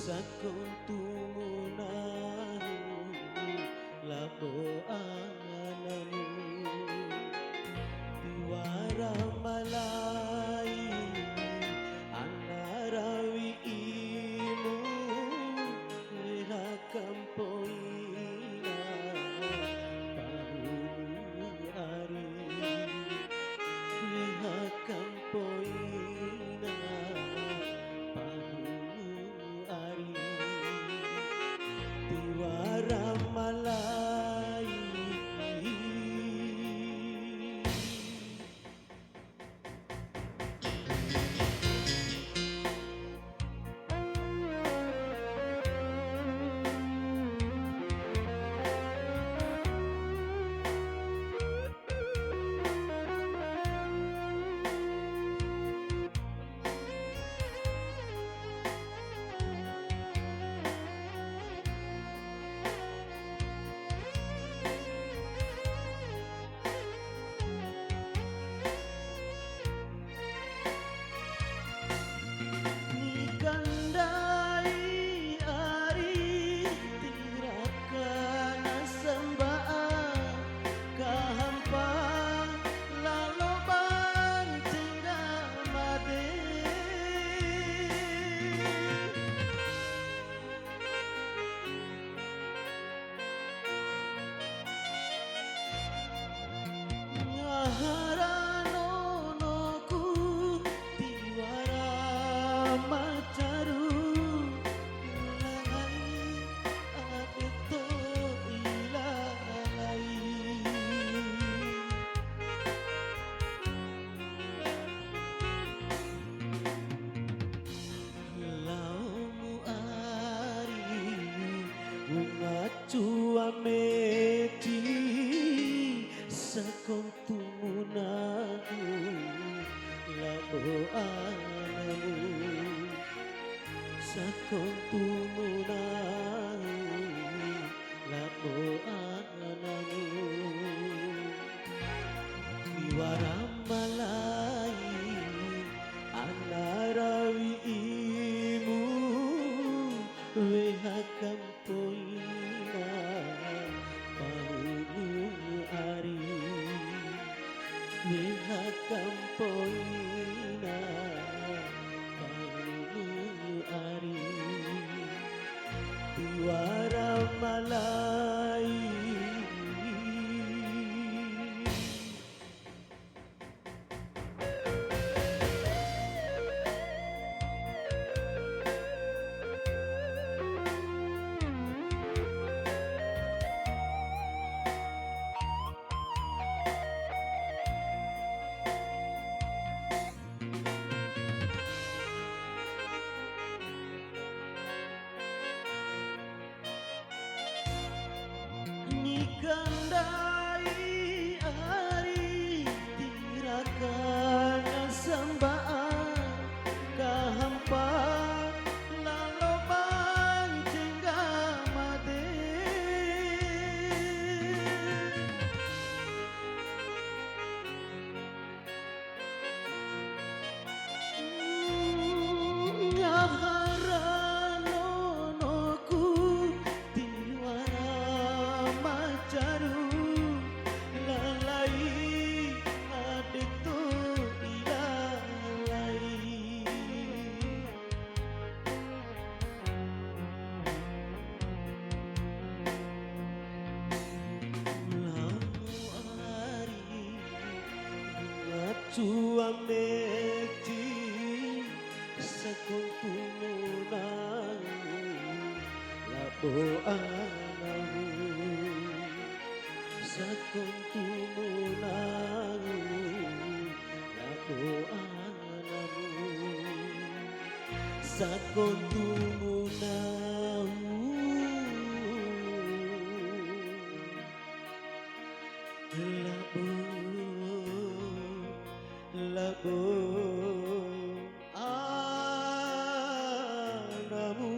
sakong tumunahu labo anamu diwara malai anarawi imu leha kampoina pahulu ari leha kampoina diwara malai Cua meti sakong tumunahu labo anamu sakong tumunahu labo anamu diwara malai anarawi imu leha kampoina pahulu ari leha kampoina pahulu ari diwara malai Gandai ari tirakan sambaan kahampa laloban jenggamade ngaharanonoku diwara macaru lalai adetu ilalai lamu ari ngacua meti sakong tumunahu labo anamu sakong tumunahu labo anamu sakong tumunahu labo labo anamu